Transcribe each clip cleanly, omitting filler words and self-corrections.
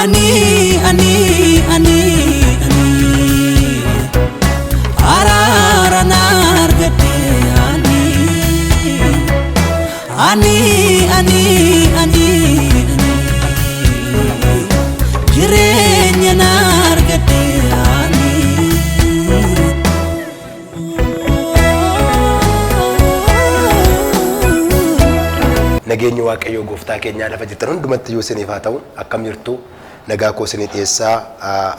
ani ararana argate ani jirenya na argate Nageenyi Waaqayyoo gooftaa keenyaa lafa jirtan hundumatti yoo isiniif haa ta'u akkam jirtu nagaa koo isinii dhiyeessaa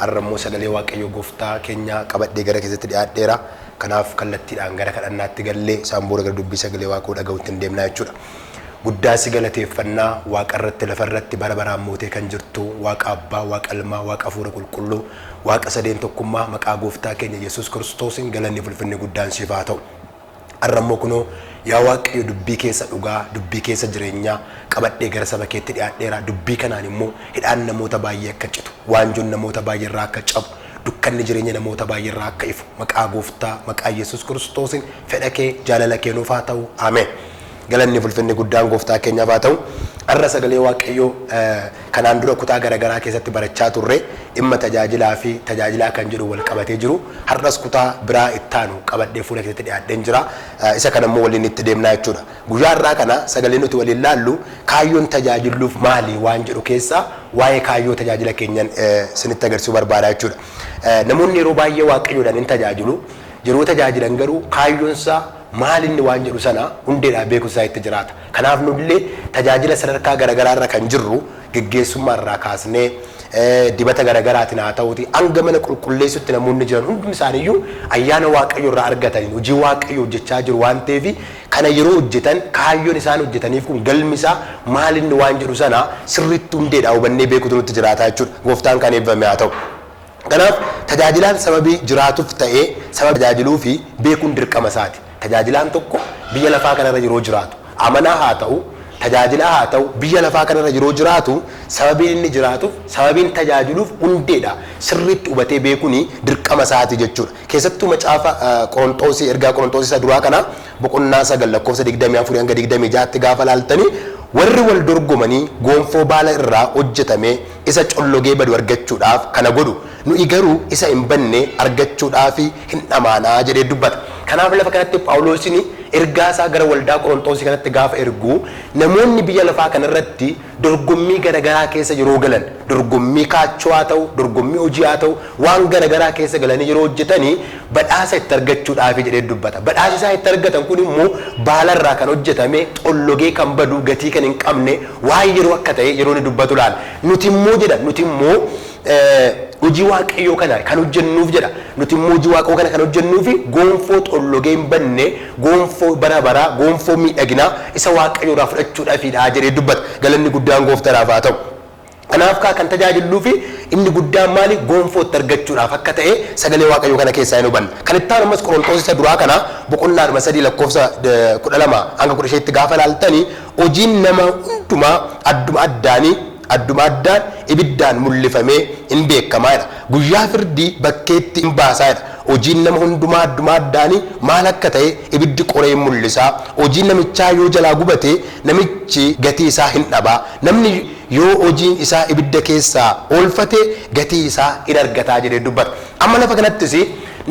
arrammoo sagalee Waaqayyoo gooftaa keenyaa qabadhee gara keessatti dhiyaadheera kanaaf kallattiidhaan gara kadhannaatti gallee isaan booda gara dubbii sagalee Waaqoo dhaga'uutti hin deemnaa jechuudha. Guddaa si galateeffannaa Waaqa irratti lafa irratti bara baraan mootee kan jirtu Waaqa Abbaa, Waaqa Ilmaa, Waaqa Hafuura Qulqulluu, Waaqa sadeen tokkummaa maqaa gooftaa keenya Yesuus Kiristoosiin galanni ulfinni guddaan siif haa ta'u. Arrammoo kunoo yaa Waaqayyo dubbii keessa dhugaa, dubbii keessa jireenyaa qabadhee gara saba keetti dhiyaadheera. Dubbii kanaan immoo hidhaan namoota baay'ee akka citu, waanjoon namoota baay'ee irraa akka cabu, dukkanni jireenya namoota baay'ee irraa akka ifu maqaa gooftaa maqaa Yesuus Kiristoosiin fedha kee jaalala kee nuuf haa ta'u. Ameen. Galanni ulfinni guddaan gooftaa keenyaaf haa ta'u. Arra sagalee Waaqayyoo kanaan dura kutaa garaagaraa keessatti barachaa turre dhimma tajaajilaa fi tajaajilaa kan jedhu wal qabatee jiru. Har'as kutaa biraa ittaanu qabadhee fuula keessatti dhiyaadheen jira. Isa kana immoo waliin itti deemnaa jechuudha. Guyyaa irraa kana sagalee nuti waliin laallu kaayyoon tajaajiluuf maali waan jedhu keessaa waa'ee kaayyoo tajaajila keenyan isinitti agarsiisuu barbaada jechuudha. Namoonni yeroo baay'ee Waaqayyoodhaan hin tajaajilu. Yeroo tajaajilan garuu kaayyoonsaa maalinni waan jedhu sana hundeedhaan beekumsaa itti jiraata. Kanaaf nullee tajaajila sadarkaa garaagaraa irra kan jirru geggeessummaa irraa kaasnee dibata garaagaraatiin haa ta'uuti hanga mana qulqulleessutti namoonni jiran hundi isaaniiyyuu ayyaana Waaqayyoo irraa argatanii hojii Waaqayyoo hojjechaa jiru waan ta'eef kana yeroo hojjetan kaayyoon isaan hojjetaniif kun galmi isaa maalinni waan jedhu sana sirriitti hundeedhaan hubannee beekuutu nutti jiraata jechuudha. Gooftaan kan eebbame haa ta'u. Kanaaf tajaajilaan sababii jiraatuuf ta'ee sababa tajaajiluu fi beekuun dirqama isaati. Tajaajilaan tokko biyya lafaa kanarra yeroo jiraatu amanaa haa ta'u tajaajilaa haa ta'u biyya lafaa kanarra yeroo jiraatu sababiin inni jiraatuuf sababiin tajaajiluuf hundeedha sirriitti hubatee beekuun dirqama isaati jechuudha. Keessattuu macaafa Qorontosii ergaa Qorontosii isa duraa kana boqonnaa 9 lakkoofsa 24 hanga 26tti gaafa laaltanii warri wal dorgomanii gonfoo baala irraa hojjetame isa collogee badu argachuudhaaf kana godhu nuyi garuu isa hin banne argachuudhaaf hin dhamaanaa jedhee dubbata. Kanaaf lafa kanatti Phaawulosin ergaa isaa gara waldaa Qorontosii kanatti gaafa ergu namoonni biyya lafaa kanarratti dorgommii garaagaraa keessa yeroo galan dorgommii kaachoo haa ta'u dorgommii hojii haa ta'u waan garaagaraa keessa galanii yeroo hojjetanii badhaasa itti argachuudhaaf jedhee dubbata. Badhaasa isaa itti argatan kun immoo baalarraa kan hojjetame xollogee kan badu gatii kan hin qabne waan yeroo akka ta'e yeroo ni dubbatu laala. Nuti immoo jedha nuti immoo hojii Waaqayyoo kana kan hojjennuuf jedha. Nuti immoo hojii Waaqayyoo kana kan hojjennuuf gonfoo xollogee hin banne gonfoo bara baraa gonfoo miidhaginaa isa Waaqayyoo irraa fudhachuudhaafidha jedhee dubbata. Galanni guddaan gooftaadhaaf haa ta'u. Kanaaf kan tajaajiluuf inni guddaan maali gonfoo itti argachuudhaaf akka ta'e sagalee Waaqayyoo kana keessaa hin hubanna. Kan itti aanu ammas Qorontoos isa duraa kana boqonnaa 3 lakkoofsa 12 hanga 15tti gaafa laaltanii hojiin nama hundumaa adduma addaan ibiddaan mul'ifamee hin beekamaadha. Guyyaa firdii bakkeetti hin baasaadha. Hojiin nama hundumaa adduma addaanii maal akka ta'e ibiddi qoree mul'isaa. Hojiin namichaa yoo jalaa gubate namichi gatii isaa hin dhabaa. Namni yoo hojiin isaa ibidda keessaa oolfate gatii isaa hin argataa jedhee dubbata. Amma lafa kanattis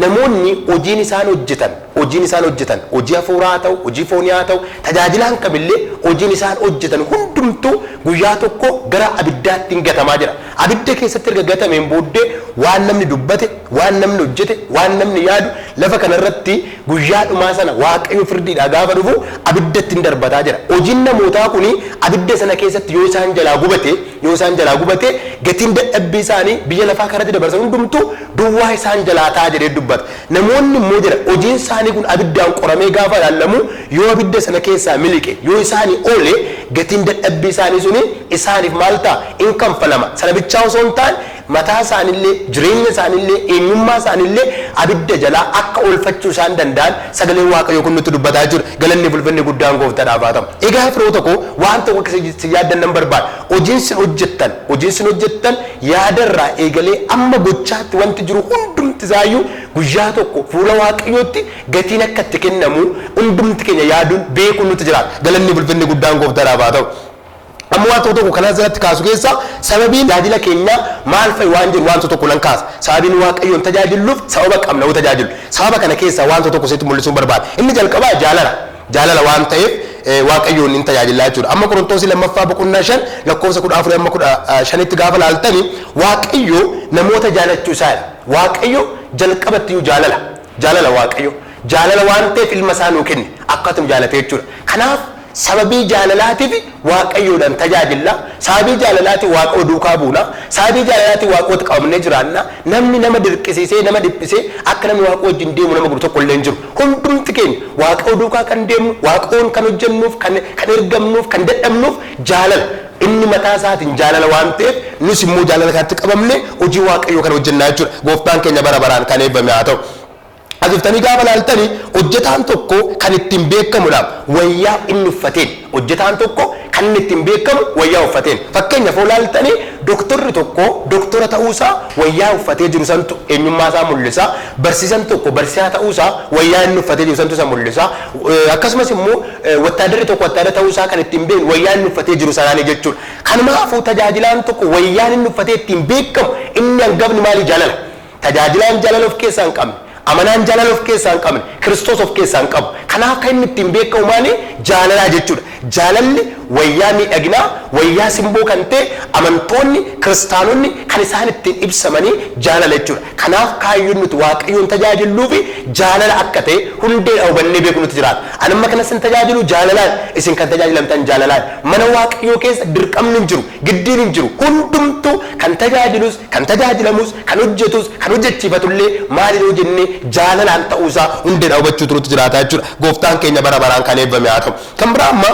namoonni hojiin isaan hojjetan hojii hafuuraa haa ta'u hojii foonii haa ta'u tajaajilaan kamillee hojiin isaan hojjetan hundumtuu guyyaa tokko gara abiddaatti hin gatamaa jira. Abidda keessatti erga gatameen booddee waan namni dubbate waan namni hojjete waan namni yaadu lafa kanarratti guyyaa dhumaa sana Waaqayyo firdiidhaa gaafa dhufu abiddatti hin darbataa jira. Hojiin namootaa kun abidda sana keessatti yoo isaan jalaa gubate gatiin dadhabbii isaanii biyya lafaa kanatti dabarsan hundumtuu duwwaa isaan jalaa ta'a jedhee dubbata. Namoonni immoo jira hojiin isaanii kun abiddaan qoramee gaafa ilaalamu yoo abidda sana keessaa miliqe yoo isaanii oole gatiin dadhabbii isaanii suni isaaniif maal ta'a in kanfalama. Sana bichaa osoo hin taane mataa isaaniillee jireenya isaaniillee eenyummaa isaaniillee abidda jalaa akka oolfachuu isaan danda'an sagalee Waaqayyoo kun nutti dubbataa jira. Galanni ulfinni guddaan gooftaadhaaf haa ta'u. Egaa firoota koo waan tokko akka yaaddan nan barbaada. Hojiin sin hojjettan yaadarraa eegalee amma gochaatti wanti jiru hundumti isaayyuu guyyaa tokko fuula Waaqayyootti gatiin akka itti kennamu hundumti keenya yaaduun beekuun nutti jiraata. Galanni ulfinni guddaan gooftaadhaaf haa ta'u. amma waan tokko kana jalatti kaasu keessa sababiin tajaajila keenya maal fa'i waan jiru waan tokko nan kaasa sababiin waaqayyoon tajaajiluuf sababa qabna u tajaajilu sababa kana keessa waan tokko sitti mul'isuun barbaada inni jalqabaa jaalala waan ta'eef waaqayyoon hin tajaajilaa jechuudha amma Qorontoos lammaffaa boqonnaa 5 lakkoofsa 14 amma 15tti gaafa laaltani waaqayyo namoota jaalachuu isaadha waaqayyo jalqabatti jaalala waaqayyo jaalala waan ta'eef ilma isaa nuu kenne akkatum jaalate jechuudha kanaaf sababii jaalalaatiif waaqayyoodhaan tajaajilla sababii jaalalaatiif waaqa duukaa buuna sababii jaalalaatiif waaqoota qabamnee jiraanna namni nama dirqisiisee nama dhiphisee akka namni waaqa wajjin deemu nama gurgurtu tokko illee hin jiru hundumti keenya waaqa duukaa kan deemnu waaqoon kan hojjennuuf kan ergamnuuf kan dadhabnuuf jaalala inni mataa isaatiin jaalala waan ta'eef nus immoo jaalala kanatti qabamne hojii waaqayyoo kan hojjennaa jechuudha gooftaan keenya bara baraan kan eebbame haa ta'u Aziftanii gaafa laaltanii hojjetaan tokko kan ittiin beekamuudhaaf wayyaa inni uffateen hojjetaan tokko kan inni ittiin beekamu wayyaa uffateen fakkeenyaaf laaltanii doktorri tokko doktora ta'uusaa wayyaa uffatee jiru santu eenyummaa isaa mul'isa barsiisaan tokko barsiisaa ta'uusaa wayyaa inni uffatee jiru santu isa mul'isa akkasumas immoo wattaadarri tokko wattaadara ta'uusaa kan ittiin beeknu wayyaa inni uffatee jiru sanaanii jechuudha kanaafuu tajaajilaan tokko wayyaan inni uffatee ittiin beekamu inni hangafni maali jaalala tajaajilaan jaalala of keessaa hin qabne amanaan jaalala of keessaa hin qabne Kiristoos of keessaa hin qabu kanaaf kan inni ittiin beekamu maali jaalalaa jechuudha jaalalli wayyaa miidhaginaa wayyaa simboo kan ta'e amantoonni kiristaanonni kan isaan ittiin ibsamanii jaalala jechuudha kanaaf kaayyoon nuti waaqayyoon tajaajiluufi jaalala akka ta'e hundeedha hubannee beeku nuti jiraata ani amma kanas hin tajaajilu jaalalaan isin kan tajaajilamtan jaalalaan mana waaqayyoo keessa dirqamni hin jiru giddiin hin jiru hundumtuu kan tajaajilus kan tajaajilamus kan hojjetus kan hojjechiifatullee maalidoo jennee jaalalaan ta'uusaa hundeedha hubachuutu nuti jiraata jechuudha gooftaan keenya bara baraan kan eebbame haa ta'u kan biraa amma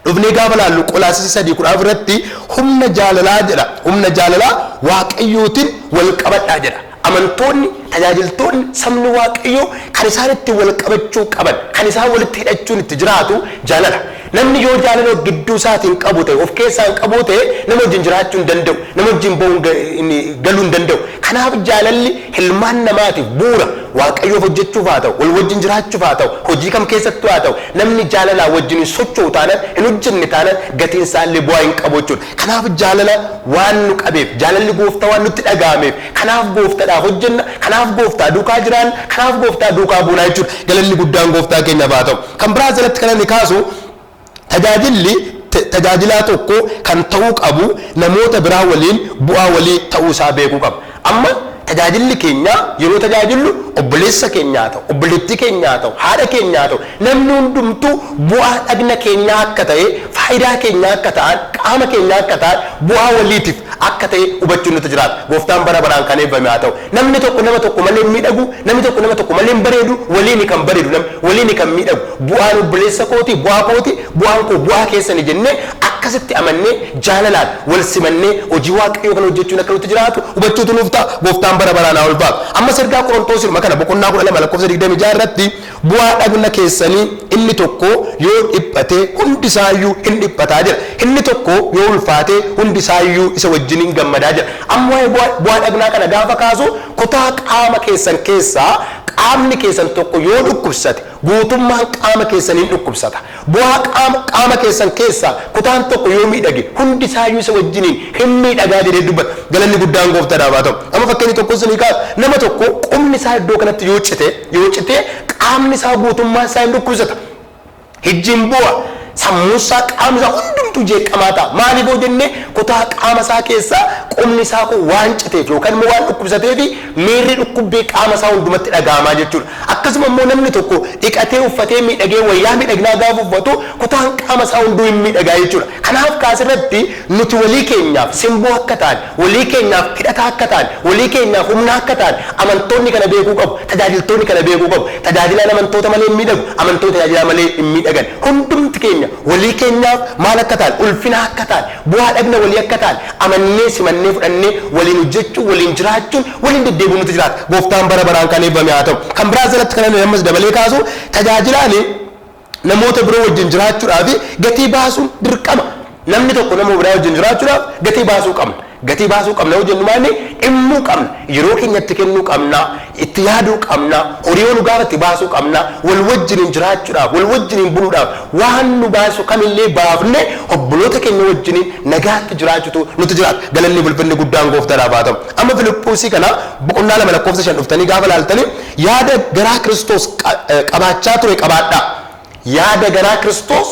dhufnee gaafa laallu Qolaasii 3:10 irratti humna jaalalaa jedha humna jaalalaa waaqayyootiin wal qabadhaa jedha amantoonni tajaajiltoonni sabni waaqayyoo kan isaan itti wal qabachuu qaban kan isaan walitti hidhachuun itti jiraatu jaalala namni yoo jaalala gidduu isaatiin qabu ta'e of keessaa qabu ta'e nama wajjin jiraachuu hin danda'u nama wajjin galuu hin danda'u kanaaf jaalalli ilmaan namaatiif bu'uura waaqayyoof hojjechuuf haa ta'u wal wajjin jiraachuuf haa ta'u hojii kam keessattuu haa ta'u namni jaalalaa wajjin hin socho'u taanaan hin hojjenne taanaan gatiin isaallee bu'aa hin qabu jechuudha kanaaf jaalala waan nu qabeef jaalalli gooftaa waan nutti dhaga'ameef kanaaf gooftaadhaaf hojjenna kanaaf gooftaa duukaa jiraan kanaaf gooftaa duukaa buunaa jechuudha galalli guddaan gooftaa keenya haa ta'u kan biraa jalatti kan inni kaasu tajaajilaa tokko kan ta'uu qabu namoota biraa waliin bu'aa walii ta'uu isaa beekuu qaba amma tajaajilli keenya yeroo tajaajilu obboleessa keenyaa ta'u obboleettii keenyaa ta'u haadha keenyaa ta'u namni hundumtuu bu'aa dhagna keenyaa akka ta'e faayidaa keenyaa akka ta'an qaama keenyaa akka ta'an bu'aa waliitiif akka ta'e hubachuun nuti jiraata gooftaan bara baraan kan eebbame haa ta'u namni tokko nama tokko malee miidhagu namni tokko nama tokko malee bareedu waliin kan bareedu namni waliin kan miidhagu bu'aan obboleessa kooti bu'aan koo bu'aa keessani jennee akkasitti amannee jaalalaan wal simannee hojii waaqayyoo kan hojjechuun akka nuti jiraatu hubachuutu nuuf ta'a gooftaan bara baraan haa ulfaatu amma ergaa Qorontoos kana boqonnaa 12 lakkoofsa 26 irratti bu'aa dhagna keessanii inni tokko yoo dhiphate hundi isaayyuu hin dhiphataa jira inni tokko yoo ulfaate hundi isaayyuu isa wajjin hin gammadaa jira amma bu'aa dhagnaa kana gaafa kaasu kutaa qaama keessan keessaa qaamni keessan tokko yoo dhukkubsate guutummaan qaama keessaniin dhukkubsata bu'aa qaama keessan keessaa kutaan tokko yoo miidhage hundi isaayyuu isa wajjiniin hin miidhagaa jedhee dubbata galanni guddaan gooftaadhaaf haa ta'u amma fakkeenyi tokko isinii kaasu nama tokko qubni isaa iddoo kanatti yoo cite qaamni isaa guutummaan isaa hin dhukkubsata hijjiin bu'a sammuusaa qaamni isaa hundumtuu jeeqamaa ta'a maaliif yoo jenne kutaa qaama isaa keessaa qubni isaa kun waan citeef yookaan immoo waan dhukkubsateef miirri dhukkubbii qaama isaa hundumatti dhaga'amaa jechuudha akkasuma immoo namni tokko dhiqatee uffatee miidhagee wayyaa miidhaginaa gaafa uffatu kutaan qaama isaa hunduu hin miidhagaa jechuudha kanaaf kaasirratti nuti walii keenyaaf simboo akka ta'an walii keenyaaf hidhataa akka ta'an walii keenyaaf humna akka ta'an amantoonni kana beekuu qabu tajaajiltoonni kana beekuu qabu tajaajilaan amantoota malee hin miidhagu amantoota tajaajilaa malee hin miidhagan hundumti keenya walii keenyaaf maal akka ta'an ulfina akka ta'an bu'aa dhagna walii akka ta'an amannee simannee fudhannee waliin hojjechuun waliin jiraachuun waliin deddeebi'uu nuti jiraata gooftaan bara baraan kan eebbame haa ta'u kan biraa jalatti kana ammas dabalee kaasu tajaajilaan namoota biroo wajjin jiraachuudhaaf gatii baasuun dirqama namni tokko nama biraa wajjin jiraachuudhaaf gatii baasuu qabna gatii baasuu qabna hojjennu maanni dhimmuu qabna yeroo keenyatti kennuu qabna itti yaaduu qabna horii nu gaafatti baasuu qabna wal wajjiniin jiraachuudhaaf wal wajjiniin buluudhaaf waan nu baasu kamillee baafne obboloota keenya wajjiniin nagaatti jiraachutu nuti jiraata galanni bulfinni guddaan gooftaadhaaf haa ta'u amma Filiphosii kana boqonnaa 2 lakkoofsa 5 dhuftanii gaafa laaltanii yaada garaa Kiristoos qabaachaa ture qabaadhaa yaada garaa Kiristoos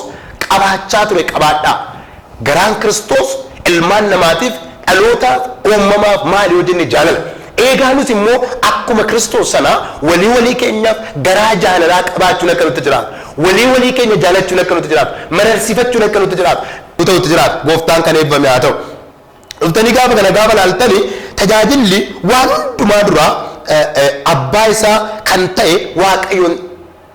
qabaachaa ture qabaadhaa garaan Kiristoos ilmaan namaatiif dhalootaaf uumamaaf maali wajjin jaalala eegaanis immoo akkuma Kiristoos sana walii keenyaaf garaa jaalalaa qabaachuun akka nuti jiraatu walii keenya jaalachuun akka nuti jiraatu mararsiifachuun akka nuti jiraatu gooftaan kan eebbame haa ta'u dhuftanii gaafa kana gaafa laaltanii tajaajilli waan hundumaa dura abbaa isaa kan ta'e Waaqayyoon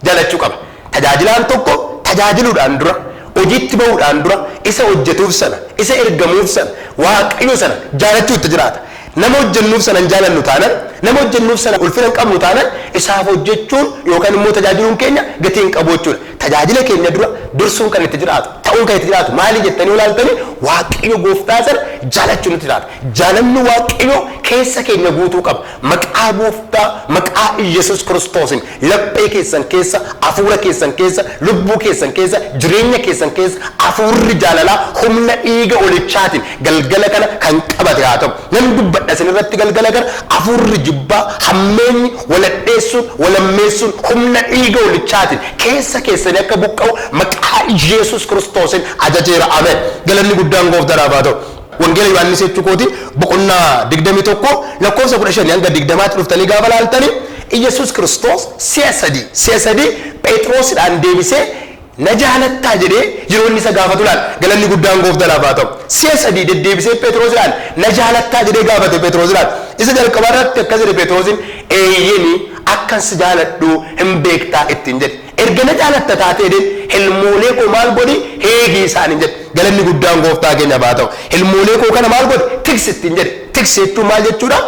jaalachuu qaba tajaajilaan tokko tajaajiluudhaan dura hojiitti ba'uudhaan dura isa hojjetuuf sana isa ergamuuf sana Waaqayyo sana jaalachuutti jiraata nama hojjennuuf sana hin jaalannu taanan nama hojjennuuf sana ulfina hin qabnu taanan isaaf hojjechuun yookaan immoo tajaajiluun keenya gatii hin qabu jechuudha tajaajila keenya dura dursuun kan itti jiraatu ta'uun kan itti jiraatu maali jettanii ilaaltanii Waaqayyo gooftaa sana jaalachuun itti jiraata jaalalli Waaqayyo keessa keenya guutuu qaba maqaa gooftaa maqaa Yesuus Kiristoosin laphee keessan keessa hafuura keessan keessa lubbuu keessan keessa jireenya keessan keessa hafuurri jaalalaa humna dhiiga olichaatiin galgala kana kan qabate haa ta'u namni dubbadha isinirratti galgala kana hafuurri jibbaa hammeenyi waladheessuun walammeessuun humna dhiiga olichaatiin keessa keessanii akka buqqa'u maqaa Yesuus Kiristoosin ajajeera ameen galanni guddaan gooftaadhaaf haa ta'u wangeela Yohaannis jechuukooti boqonnaa 21 lakkoofsa 15 hanga 20 dhuftanii gaafa laaltanii Yesuus Kiristoos si'a sadii Phexrosidhaan deebisee na jaalattaa jedhee yeroo inni isa gaafatu laal galanni guddaan gooftaadhaaf haa ta'u si'a sadii deddeebisee Phexrosidhaan na jaalattaa jedhee gaafate Phexrosidhaan isa jalqaba irratti akkas jedhe Phexrosin eeyyeni akkan si jaaladhu hin beektaa ittiin jedhe erga na jaalatta taatee ilmoolee koo maal godhi eegi isaaniin jedhe galanni guddaan gooftaa keenya haa ta'u ilmoolee koo kana maal godhi tiksi ittiin jedhe tiksi jechuun maal jechuudha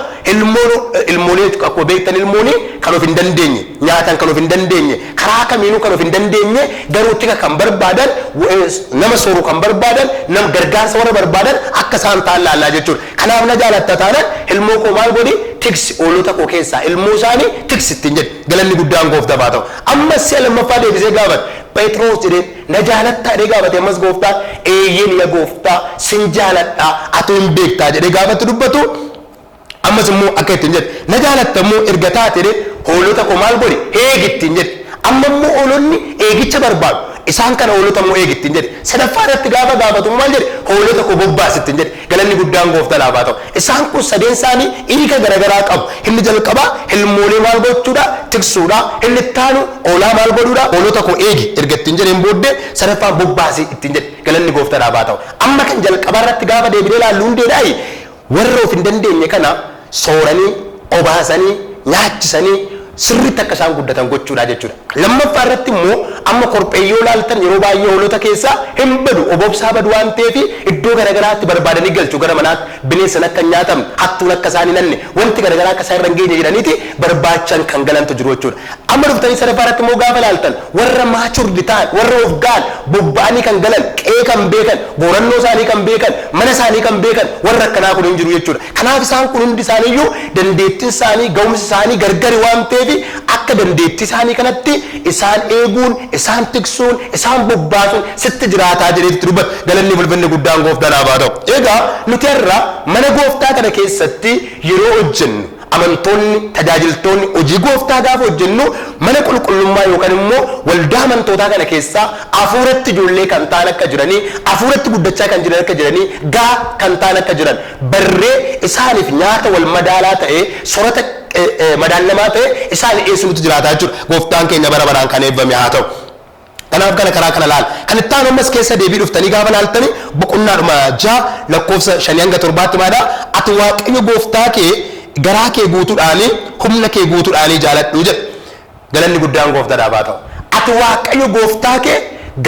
ilmoolee akkuma beektan ilmoonii kan of hin dandeenye nyaatan kan of hin dandeenye karaa kamiinuu kan of hin dandeenye garuu tika kan barbaadan nama sooruu kan barbaadan nama gargaarsa warra barbaadan akka isaan ta'an laallaa jechuudha kanaaf na jaalatta taanan ilmoo koo maal godhi tiksi oolota koo keessaa ilmoo isaanii tiksi ittiin jedhe galanni guddaan gooftaaf haa ta'u ammas si'a lammaffaa deebisee gaafate Phexros jedhee na jaalattaa jedhee gaafate ammas gooftaan eeyyeen yaa gooftaa sin jaaladhaa ati hin beektaa jedhee gaafatti dubbatu ammas immoo akka ittiin jedhe na jaalatta immoo erga taate hoolota koo maal godhi eegi ittiin jedhe amma immoo hoolonni eegicha barbaadu isaan kana hoolota immoo eegi ittiin jedhe sadaffaa irratti gaafa gaafatu maal jedhe hoolota koo bobbaasi ittiin jedhe galanni guddaan gooftaadhaaf haa ta'u isaan kun sadeen isaanii hiika garaagaraa qabu inni jalqabaa ilmoolee maal gochuudha tiksuudha inni ittaanu hoolaa maal godhuudha hoolota koo eegi erga ittiin jedheen booddee sadaffaa bobbaasi ittiin jedhe galanni gooftaadhaaf haa ta'u amma kan jalqabaa irratti gaafa deebinee ilaallu hundeedhaayi warra of hin dandeenye kana sooranii obaasanii nyaachisanii sirriitti akka isaan guddatan gochuudha jechuudha lammaffaa irratti immoo amma korpheeyyoo laaltan yeroo baay'ee hoolota keessaa hin badu obobsaa badu waan ta'eef iddoo garaagaraatti barbaadanii galchu gara manaatti bineensan akka nyaatamne hattuun akka isaan hin hanne wanti garaagaraa akka isaan irra hin geenye jedhaniiti barbaachan kan galantu jiru jechuudha amma dhuftanii sadaffaa irratti immoo gaafa laaltan warra maachurdi ta'an warra of ga'an bobba'anii kan galan qe'ee kan beekan boorannoo isaanii kan beekan mana isaanii kan beekan warra akkanaa kun hin jiru jechuudha kanaaf isaan kun hundi isaaniiyyuu dandeettiin isaanii ga'umsi isaanii gargari waan ta'eef akka dandeettii isaanii kanatti isaan eeguun isaan tiksuun isaan bobbaasuun sitti jiraataa jedheetti dubbata galanni bulfinni guddaan gooftaadhaaf haa ta'u egaa nuti irraa mana gooftaa kana keessatti yeroo hojjennu amantoonni tajaajiltoonni hojii gooftaa gaafa hojjennu mana qulqullummaa yookaan immoo waldaa amantootaa kana keessaa hafuuratti ijoollee kan ta'an akka jiranii hafuuratti guddachaa kan jiran akka jiranii gaa kan ta'an akka jiran barree isaaniif nyaata wal madaalaa ta'ee sorata madaalamaa ta'e isaan dhiyeessuutu jiraataa jechuudha gooftaan keenya bara baraan kan eebbame haa ta'u kanaaf kana karaa kana laal kan itti aanu ammas keessa deebii dhuftanii gaafa laaltanii boqonnaadhuma 6 lakkoofsa 5 hanga 7 maadha ati Waaqayyo gooftaa kee garaa kee guutuudhaan humna kee guutuudhaan jaaladhu jedha galanni guddaan gooftaadhaaf haa ta'u ati Waaqayyo gooftaa kee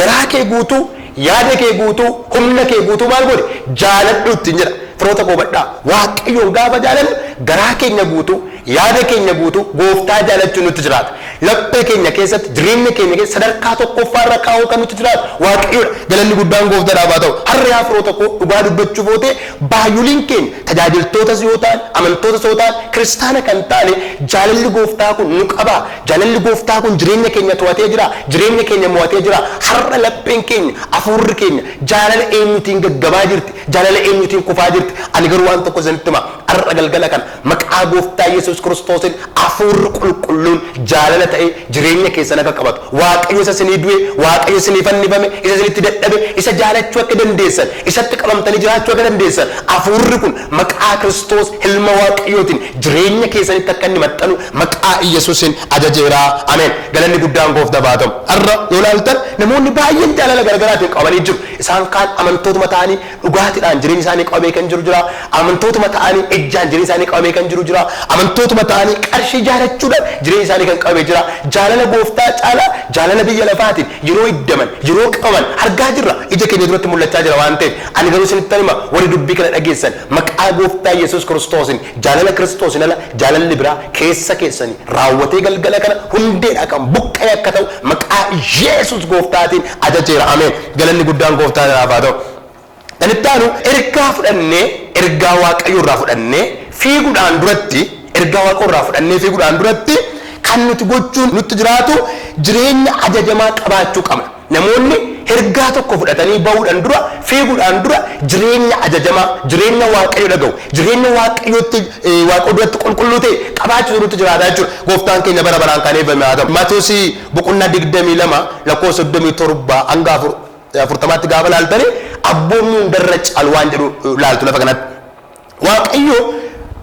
garaa kee guutuu yaada kee guutuu humna kee guutuu maal godhe jaaladhu ittiin jedha firoota koo badhaa Waaqayyoon gaafa jaalannu garaa keenya guutuu yaada keenya guutuu gooftaa jaalachuun nutti jiraata laphee keenya keessatti jireenya keenya keessatti sadarkaa tokkoffaarra kaa'uu kan nuti jiraatu waaqayyoodha. Galanni guddaan gooftaadhaaf haa ta'u. Har'a afroo tokko dhugaa dubbachuuf oote baay'uliin keenya tajaajiltootas yoo ta'an amantootas yoo ta'an kiristaana kan taane jaalalli gooftaa kun nu qaba. Jaalalli gooftaa kun jireenya keenya to'atee jira. Jireenya keenya mo'atee jira. Har'a lapheen keenya hafuurri keenya jaalala eenyutiin gaggabaa jirti. Jaalala eenyutiin kufaa jirti. Ani garuu waan tokko isinitti hima. Har'a galgala kana maqaa gooftaa Yesuus Kiristoosiin hafuurri qulqulluun jaalala ta'ee jireenya keessan akka qabatu. Waaqayyo isa isinii du'e, Waaqayyo isinii fannifame, isa isinitti dadhabe, isa jaalachuu akka dandeessan, isatti qabamtanii jiraachuu akka dandeessan. Hafuurri kun maqaa Kiristoos ilma Waaqayyootiin jireenya keessanitti akka inni maxxanu maqaa Yesuusiin ajajeera. Ameen. Galanni guddaan gooftaaf haa ta'u. Har'a yoo ilaaltan namoonni baay'een jaalala garaagaraatiin qabanii jiru. Isaan kaan amantootuma ta'anii dhugaatiidhaan jireenya isaanii qabamee kan jiru jira. Amantootuma ta'anii ejjaan jireenya isaanii qabamee kan jiru jira. Amantootuma ta'anii qarshii jaalachuudhaan jireenya isaanii kan qabamee jira. Jaalala gooftaa caalaa jaalala biyya lafaatiin yeroo iddaman yeroo qaban argaa jirra. Ija keenya duratti mul'achaa jira waan ta'eef ani garuu isinitti hima warri dubbii kana dhageessan maqaa gooftaa Yesuus Kiristoosiin jaalala Kiristoosiin ala jaalalli biraa keessa keessanii raawwatee galgala kana hundeedha kan buqqee akka ta'u maqaa Yesuus gooftaatiin ajajeera. Ameen. Galanni guddaan gooftaadhaaf haa ta'u. Danittaanu ergaa fudhannee ergaa waaqayyo irraa fudhannee fiiguudhaan duratti ergaa waaqayyo irraa fudhannee fiiguudhaan duratti kan nuti gochuun nutti jiraatu jireenya ajajamaa qabaachuu qabna. Namoonni ergaa tokko fudhatanii bahuudhaan dura fiiguudhaan dura jireenya ajajamaa jireenya waaqayyo dhaga'u jireenya waaqayyootti waaqayyo duratti qulqulluu ta'e qabaachuu nutti jiraata jechuudha. Gooftaan keenya bara baraan kan eebbifame haa ta'u. Maatewos boqonnaa 22 lakkoofsa 37 hanga 40tti gaafa laaltanii abboonni hundarra caalu waan jedhu laaltu lafa kanatti. Waaqayyo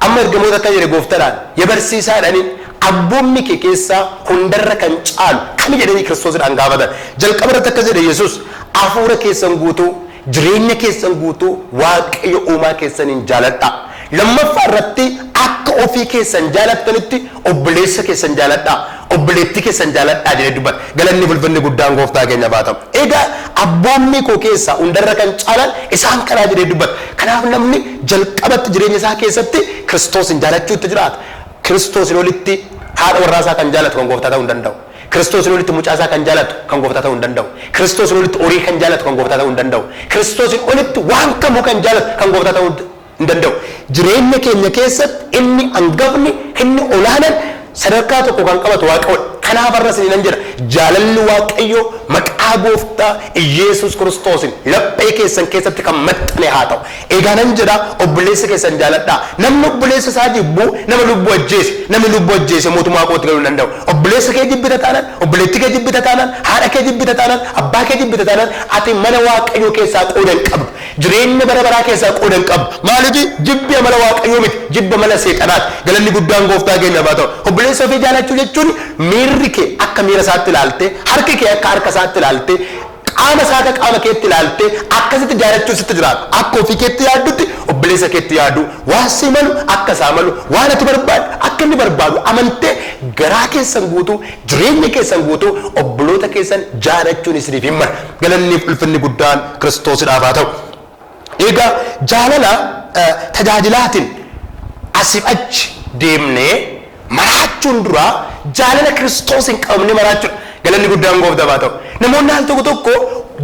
amma ergamoota akka jedhe gooftaadhaan yabarsiisaadhaaniin abboonni kee keessaa hundarra kan caalu kami jedhanii Kiristoosidhaan gaafatan. Jalqaba irratti akka jedhe Yesuus hafuura keessan guutuu jireenya keessan guutuu waaqayyo uumaa keessaniin jaaladhaa. Lammaffaa irratti akka ofii keessan jaalattanitti obboleessa keessan jaaladhaa. Obboleettii keessan jaaladhaa jedhee dubbata. Galanni ulfinni guddaan gooftaa keenyaaf haa ta'u. Egaa abboonni koo keessaa hundarra kan caalan isaan kanaa jedhee dubbata. Kanaaf namni jalqabatti jireenya isaa keessatti Kiristoosin jaalachuutti jiraata. Kiristoosin olitti haadha warraa isaa kan jaalatu kan gooftaa ta'uu hin danda'u. Kiristoosin olitti mucaa isaa kan jaalatu kan gooftaa ta'uu hin danda'u. Kiristoosin olitti horii kan jaalatu kan gooftaa ta'uu hin danda'u. Kiristoosin olitti waan kamuu kan jaalatu kan gooftaa ta'uu hin danda'u. Jireenya keenya keessatti inni hangafni inni olaanaan sadarkaa tokko kan qabatu waaqayyoodha. Kanaaf har'a isiniin jedha jaalalli waaqayyoo maqaa gooftaa Yesuus Kiristoosin laphee keessan keessatti kan maxxane haa ta'u. Egaa nan jedha obboleessa keessan jaaladhaa. Namni obboleessa isaa jibbu nama lubbuu ajjeese. Namni lubbuu ajjeese mootummaa kootti galuu hin danda'u. Obboleessa kee jibbita taanaan, obboleettii kee jibbita taanaan, haadha kee jibbita taanaan, abbaa kee jibbita taanaan ati mana waaqayyoo keessaa qooda hin qabdu. Jireenya bara baraa keessaa qooda hin qabdu. Maaliif jibbi amala waaqayyoo miti, jibba amala seexanaati. Galanni guddaan gooftaa keenyaaf haa ta'u. Obboleessa ofii jaalachuu jechuun miirri kee akka miira isaatti ilaalte, harki kee akka harka isaatti ilaalte, qaama isaa akka qaama keetti ilaalte akkasitti jaalachuu sitti jiraata. Akka ofii keetti yaaddutti obboleessa keetti yaadu waan si malu akka isaa malu waan ati barbaadu akka inni barbaadu amantee garaa keessan guutuu jireenya keessan guutuu obboloota keessan jaalachuun isiniif hin mala. Galanniif ulfinni guddaan Kiristoosidhaaf haa ta'u. Egaa jaalala tajaajilaatiin asiif achi deemnee maraachuun dura jaalala Kiristoosin qabamne maraachuudha. Galanni guddaan gooftaaf haa ta'u. Namoonni al tokko tokko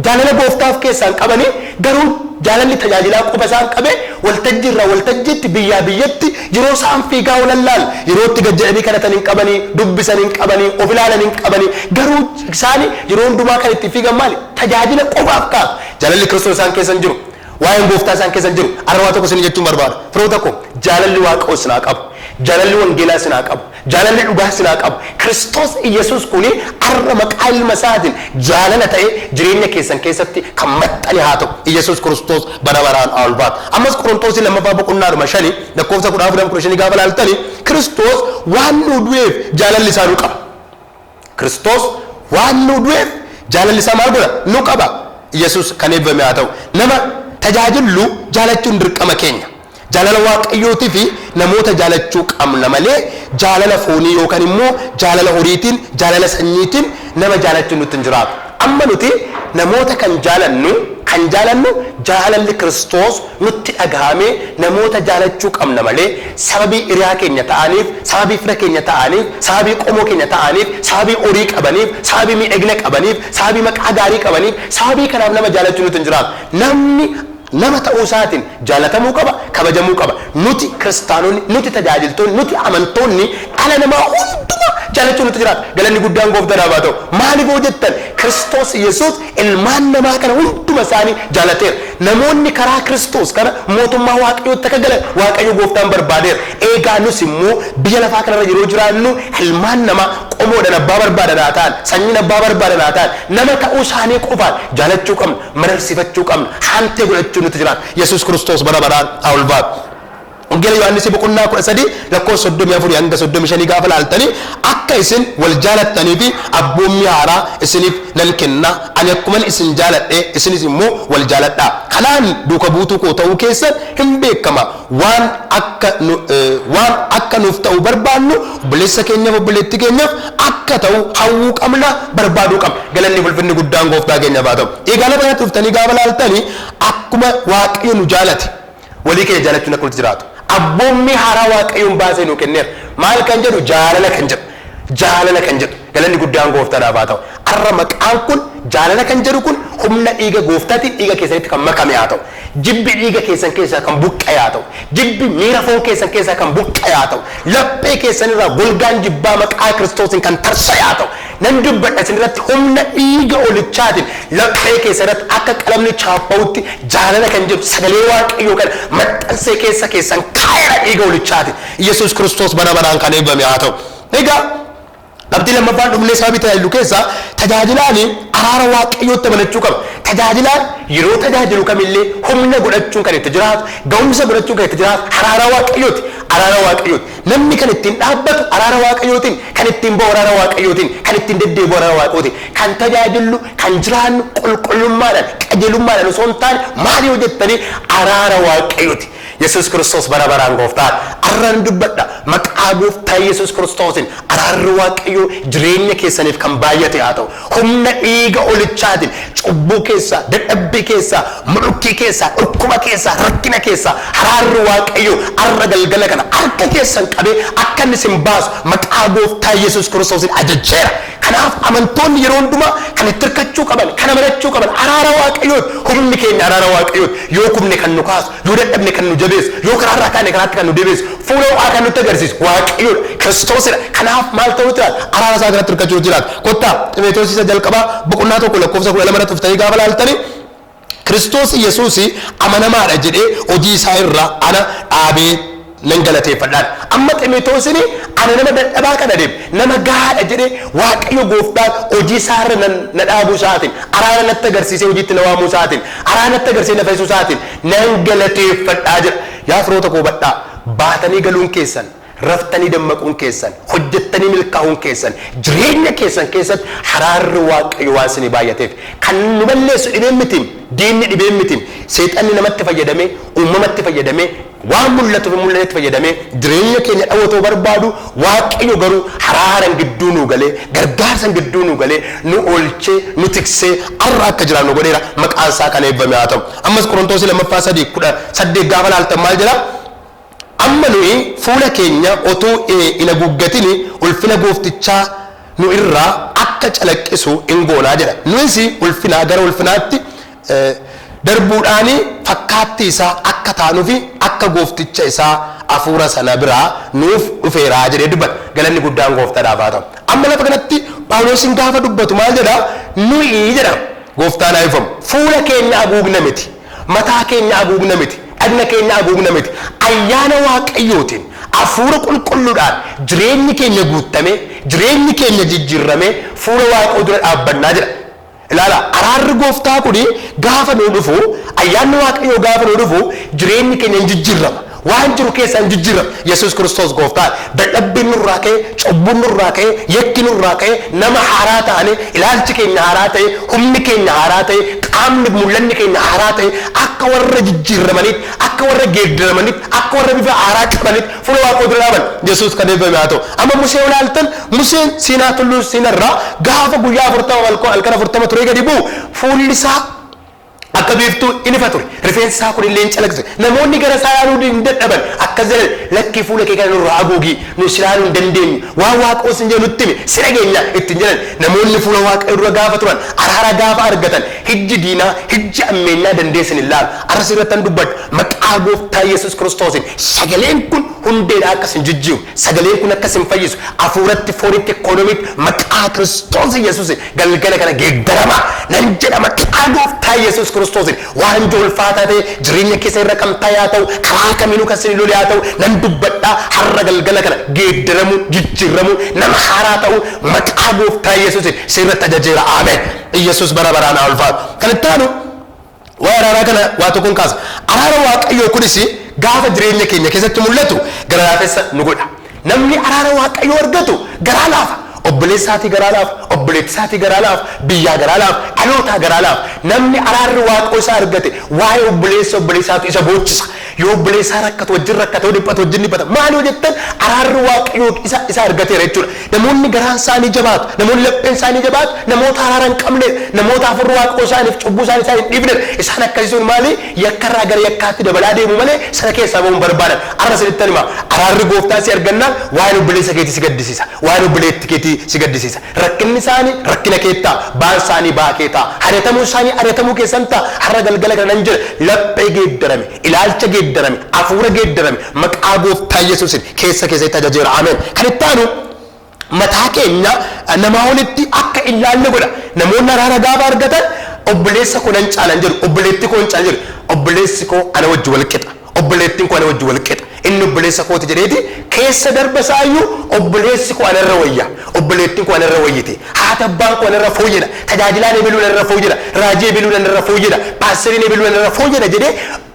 jaalala gooftaaf keessaan qabanii garuu jaalalli tajaajilaa qofa isaan qabe waltajjii irraa waltajjiitti biyyaa biyyatti yeroo isaan fiigaa olallaal yeroo itti gajjadanii kadhatan hin qabanii dubbisan hin qabanii of ilaalan hin qabanii garuu isaanii yeroo hundumaa kan itti fiigan maali tajaajila qofaaf kaa'u. Jaalalli Kiristoos isaan keessan jiru. Waa'een gooftaa isaan keessan jiru. Arwaa tokko isin jechuun barbaada. Firoo tokko jaalalli Waaqaa isinaa qabu. Jaalalli wangeelaa isinaa qabu. Jaalalli dhugaa isinaa qabu. Kiristoos Yesuus kuni har'a maqaa ilma isaatiin jaalala ta'ee jireenya keessan keessatti kan maxxane haa ta'u. Yesuus Kiristoos bara baraan haa ulfaatu. Ammas Qorontoos lammaffaa boqonnaadhuma 5 lakkoofsa 14 gaafa laaltanii Kiristoos waan nu du'eef jaalalli isaa nu qaba. Kiristoos waan nu du'eef jaalalli isaa maal godha? Nu qaba. Yesuus kan eebbame haa ta'u. Nama tajaajilu jaalachuun dirqama keenya. Jaalala waaqayyootii fi namoota jaalachuu qabna malee jaalala foonii yookaan immoo jaalala horiitiin jaalala sanyiitiin nama jaalachuun nutti hin jiraatu. Amma nuti namoota kan jaalannu kan jaalannu jaalalli Kiristoos nutti dhagahamee namoota jaalachuu qabna malee sababii hiriyaa keenya ta'aniif, sababii fira keenya ta'aniif, sababii qomoo keenya ta'aniif, sababii horii qabaniif, sababii miidhagina qabaniif, sababii maqaa gaarii qabaniif, sababii kanaaf nama jaalachuu nuti hin jiraatu. Namni nama ta'uu isaatiin jaalatamuu qaba, kabajamuu qaba. Nuti kiristaanonni, nuti tajaajiltoonni, nuti amantoonni dhala namaa hundumaa jaalachuu nuti jiraata. Galanni guddaan gooftaadhaaf haa ta'u. Maaliif hoo jettan Kiristoos Yesuus ilmaan namaa kana hunduma isaanii jaalateera. Namoonni karaa Kiristoos kana mootummaa Waaqayyootti akka galan Waaqayyo gooftaan barbaadeera. Eegaa nus immoo biyya lafaa kanarra yeroo jiraannu ilmaan namaa qomoodhaan abbaa barbaadan haa ta'an, sanyiin abbaa barbaadan haa ta'an, nama ta'uu isaanii qofaan jaalachuu qabna, mararsifachuu qabna, haantee godhachuu nuti jiraata. Yesuus Kiristoos bara baraan haa ulfaatu. Wangeela Yohaannis boqonnaa 13 lakkoofsa 34 hanga 35 gaafa laaltanii akka isin wal jaalattanii fi abboommii haaraa isiniif nan kenna, ani akkuman isin jaaladhe isinis immoo wal jaaladhaa. Kanaan duuka buutuu koo ta'uu keessan hin beekama. Waan akka nuuf ta'u barbaannu obboleessa keenyaaf obboleettii keenyaaf akka ta'u hawwuu qabna, barbaaduu qabna. Galanni ulfinni guddaan gooftaa keenyaaf haa ta'u. Egaa lafa kanatti dhuftanii gaafa laaltanii akkuma Waaqayyo nu jaalate walii keenya jaalachuun akka nuti jiraatu. Abboommii haaraa Waaqayyoon baasee nu kenneera. Maal kan jedhu jaalala kan jedhu. Jaalala kan jedhu. Galanni guddaan gooftaadhaaf haa ta'u. Har'a maqaan kun jaalala kan jedhu kun humna dhiiga gooftaatiin dhiiga keessanitti kan makame haa ta'u. Jibbi dhiiga keessan keessaa kan buqqa'e haa ta'u. Jibbi miira foon keessan keessaa kan buqqa'e haa ta'u. Laphee keessanirraa golgaan jibbaa maqaa Kiristoosiin kan tarsa'e haa ta'u. Nan dubbadha isinirratti humna dhiiga olichaatiin laphee keessanirratti akka qalamni chaappa'utti jaalala kan jedhu sagalee Waaqayyoo kana maxxansee keessan kaayera dhiiga olichaatiin Yesuus Kiristoos bara baraan kan eebbame haa ta'u. Egaa qabxii lammaffaan dhumlee sababii tajaajilu keessaa tajaajilaan araara Waaqayyootti amanachuu qaba. Tajaajilaan yeroo tajaajilu kamillee humna godhachuun kan itti jiraatu, ga'umsa godhachuun kan itti jiraatu araara Waaqayyooti. Araara Waaqayyooti. Namni kan ittiin dhaabbatu araara Waaqayyootiin, kan ittiin ba'u araara Waaqayyootiin, kan ittiin deddeebi'u araara Waaqayyootiin. Kan tajaajillu, kan jiraannu qulqullummaadhaan, qajeelummaadhaan osoo hin taane maali yoo jettanii araara Waaqayyooti. Yesuus Kiristoos bara baraan gooftaan arraan dubbadha maqaa gooftaa Yesuus Kiristoosin araarri Waaqayyoo jireenya keessaniif kan baay'ate haa ta'u. Humna dhiiga olichaatiin cubbuu keessaa, dadhabbii keessaa, mudhukkii keessaa, dhukkuba keessaa, rakkina keessaa araarri Waaqayyoo arra galgala kana harka keessan qabee akka inni isin baasu maqaa gooftaa Yesuus Kiristoosin ajajeera. Kanaaf amantoonni yeroo hundumaa kan itti hirkachuu qaban, kan amanachuu qaban araara Waaqayyooti. Humni keenya araara Waaqayyooti. Yoo kumne kan nu kaasu, yoo dadhabne kan nu jabeessu, yoo karaarraa kaane karaatti kan nu deebisu, fuula waaqaa kan nutti agarsiisu Waaqayyoodha, Kiristoosidha. Kanaaf maal ta'uu jiraata? Araara isaa kanatti hirkachuu jiraata. Kottaa Ximeetoos isa jalqabaa boqonnaa 1 lakkoofsa 12 dhuftanii gaafa laaltanii Kiristoos Yesuus amanamaadha jedhee hojii isaa irraa ana dhaabee nan galateeffadhaan. Amma Ximeetoosini ana nama dadhabaa kana deemu, nama gahaadha jedhee Waaqayyo gooftaan hojii isaa irra na dhaabuu isaatiin, araara natti agarsiisee hojiitti na waamuu isaatiin, araara natti agarsiisee na fayyisuu isaatiin nan galateeffadhaa jedha. Yaa firoota koo badhaa baatanii galuun keessan, raftanii dammaquun keessan, hojjettanii milkaa'uun keessan, jireenya keessan keessatti araarri Waaqayyo waan isinii baay'ateef kan nu balleessu dhibeen miti, diinni dhibeen miti, seexanni namatti fayyadamee, uumamatti fayyadamee, waan mul'atu fi mul'atetti fayyadamee jireenya keenya dhawwatoo barbaadu. Waaqayyo garuu araaran gidduu nu galee, gargaarsan gidduu nu galee, nu oolchee, nu tiksee arra akka jiraannu godheera. Maqaan isaa kan eebbame haa ta'u. Ammas Qorontoos 2:8 gaafa laaltan maal jedha? Amma nuyi fuula keenya otoo hin haguuggatin ulfina gooftichaa nu irraa akka calaqqisu hin goonaa jedha. Nuyis ulfinaa gara ulfinaatti darbuudhaan fakkaattii isaa akka taanuu fi akka goofticha isaa hafuura sana biraa nuuf dhufeeraa jedhee dubbata. Galanni guddaan gooftaadhaaf haa ta'u. Amma lafa kanatti Phaawulosin gaafa dubbatu maal jedha? Nuyi jedha gooftaan haa ifamu. Fuula keenya haguugna miti, mataa keenya haguugna miti, dhagna keenya haguugna miti. Ayyaana Waaqayyootiin hafuura qulqulluudhaan jireenyi keenya guutamee, jireenyi keenya jijjiiramee fuula Waaqayyoo dura dhaabbannaa jedha. Ilaala araarri gooftaa kuni gaafa nu dhufu, ayyaanni Waaqayyoo gaafa nu dhufu jireenyi keenya jijjiirama. Waan jiru keessaan jijjiirama. Yesuus Kiristoos gooftaa dadhabbiin nurraa ka'e, cubbuun nurraa ka'e, yakki nurraa ka'e, nama haaraa ta'anii, ilaalchi keenya haaraa ta'e, humni keenya haaraa ta'e, qaamni mul'anni keenya haaraa ta'e akka warra jijjiiramanitti, akka warra geeddaramanitti, akka warra bifa haaraa qabanitti fuula Waaqayyoo dura dhaaban. Yesuus kan eebbame haa ta'u. Amma Musee ilaaltan, Museen Siinaa tulluu Siinaarraa gaafa guyyaa 40 halkan 40 turee gadi bu'u fuulli isaa akka biiftuu inni fature rifeensi isaa kun illee calaqqise namoonni gara isaa yaaduu hin dadhaban akkas jedhan lakkii fuula kee kana nurraa haguugii nu silaaluu hin dandeenyu waan waaqoo sin jedhu nutti himi si dhageenya ittiin jedhan namoonni fuula waaqayyoo dura gaafa turan araara gaafa argatan hijji diinaa hijji ammeenyaa dandeessin hin laalu arras irrattan dubbadhu maqaa gooftaa Yesuus Kiristoosiin sagaleen kun hundeedhaa akkas hin jijjiiru sagaleen kun akkas hin fayyisu hafuuratti foonitti ikoonomiitti maqaa Kiristoos Yesuusiin galgala kana geeddaramaa nan jedha maqaa gooftaa Yesuus Kiristoosiin waan ulfaataa ta'e jireenya keessa irra kamtaa yaa ta'u karaa kamiinuu kan sin lole yaa ta'u nan dubbadhaa har'a galgala kana geeddaramu jijjiiramu nama haaraa ta'u maqaa gooftaa Yesuusiin sirratti ajajeera ameen Yesuus bara baraan haa ulfaatu kan itti aanu waa araaraa kana waa tokkoon kaasa araara waaqayyoo kunis gaafa jireenya keenya keessatti mul'atu gara laafessa nu godha namni araara waaqayyoo argatu garaa laafa obboleessaatii garaa laafa obboleettisaatii garaa laafa biyyaa garaa laafa dhalootaa garaa laafa namni araarri waaqoo isaa argate waa'ee obboleessaatu isa boochisa yoo obboleessaa rakkatu wajjin rakkata dhiphatu wajjin dhiphata maali jettan araarri waaqayyoo isa argateera jechuudha namoonni garaan isaanii jabaatu namoonni lapheen isaanii jabaatu namoota araara hin qabne namoota afurri waaqoo isaaniif cubbuu isaanii hin dhiifne isaan akkasisuun maali yakkarraa gara yakkaatti dabalaa deemu malee sana keessaa ba'uun barbaadan arra sanittan hima araarri gooftaa si argannaan waa'een obboleessa keetii si gaddisiisa waa'een obboleetti keetii si gaddisiisa rakkinni isaanii rakkina keettaa baan isaanii baa keetaa hadatamuu isaanii hadatamuu keessan ta'a har'a galgala kana nan jedha laphee geeddarame ilaalcha geeddarame hafuura geeddarame maqaa gooftaa Yesuusiin keessa keessatti ajajeera ameen kan itti aanu mataa keenya namaa walitti akka ilaalle godha namoonni araara gaafa argatan obboleessa koo nan caalan jedhu obboleetti koo hin caalan jedhu obboleessi koo ana wajji wal qixa obboleettiin koo ana wajji wal qixa inni obboleessa kooti jedheeti keessa darba isaayyuu obboleessi koo anarra wayya obboleettiin koo anarra wayyite haati abbaan koo anarra fooyyedha tajaajilaan ebiluu anarra fooyyedha raajii ebiluu anarra fooyyedha paastariin ebiluu anarra fooyyedha jedhee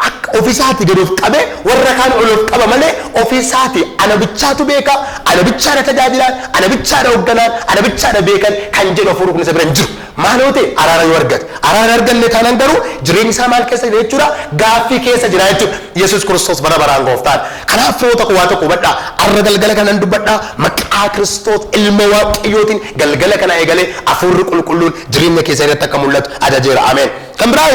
akka ofiisaati gad of qabe warra kaan ol of qaba malee ofiisaati ana bichaatu beeka ana bichaadha tajaajilaan ana bichaadha hoogganaan ana bichaadha beekan kan jedhu hafuurri kun isa bira hin jiru maaloote araara yoo argate araara arganne taanaan garuu jireenyi isaa maal keessa jira jechuudha gaaffii keessa jira jechuudha Yesuus Kiristoos bara baraan gooftaan kanaaf firoota koo waa tokko hubadhaa arra galgala kanan dubbadhaa maqaa Kiristoos ilma waaqayyootiin galgala kana eegalee hafuurri qulqulluun jireenya keessa irratti akka mul'atu ajajeera ameen kan biraa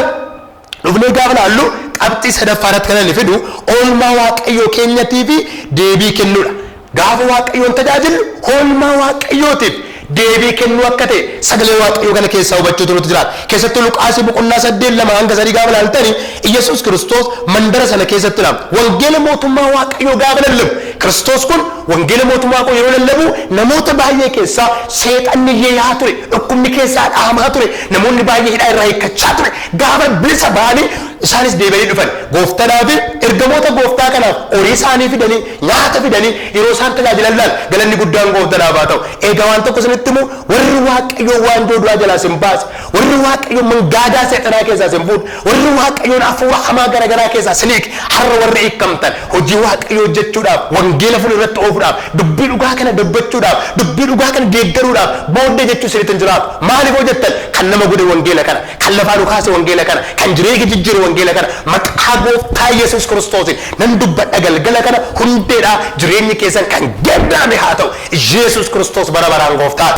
dhufnee gaafa laallu qabxii sadaffaarratti kan inni fidu oolmaa waaqayyoo keenyatii fi deebii kennuudha gaafa waaqayyoon tajaajilu oolmaa waaqayyootiif deebii kennuu akka ta'e sagalee waaqayyoo kana keessaa hubachuutu nuti jiraata keessattuu Luqaasii boqonnaa 8:2-3 gaafa laaltani Yesuus Kiristoos mandara sana keessatti wangeela mootummaa waaqayyoo gaafa lallabu Kiristoos kun wangeela mootummaa waaqayyoo yeroo lallabu namoota baay'ee keessaa seexanni yeeyaa ture dhukkubni keessaa dhaamaa ture namoonni baay'ee hidhaa irraa hiikkachaa ture gaafa bilisa ba'anii isaanis deebi'anii dhufan gooftaadhaa fi ergamoota gooftaa kanaaf horii isaanii fidanii nyaata fidanii yeroo isaan tajaajilan laal galanni guddaan gooftaadhaaf haa ta'u eegaa waan tokko isinitti himu warri waaqayyoo waan du'aa jalaa sin baase warri waaqayyoo mangaadaa seexanaa keessaa sin fuudhe warri waaqayyoon hafuura hamaa garaagaraa keessaa sin hiike har'a warri hiikamtan hojii waaqayyoo hojjechuudhaaf wangeela fuulduratti oofuudhaaf dubbii dhugaa kana dubbachuudhaaf dubbii dhugaa kana deeggaruudhaaf booddee jechuu isinitti hin jiraatu maaliif hojjettan kan nama godhe wangeela kana kan lafaa dhukaase wangeela kana kan jireenya jijjiiru wangeela kana maqaa gooftaa Yesuus Kiristoosiin nan dubbadha galgala kana hundeedhaa jireenyi keessan kan geeddarame haa ta'u Yesuus Kiristoos bara baraan gooftaa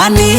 ani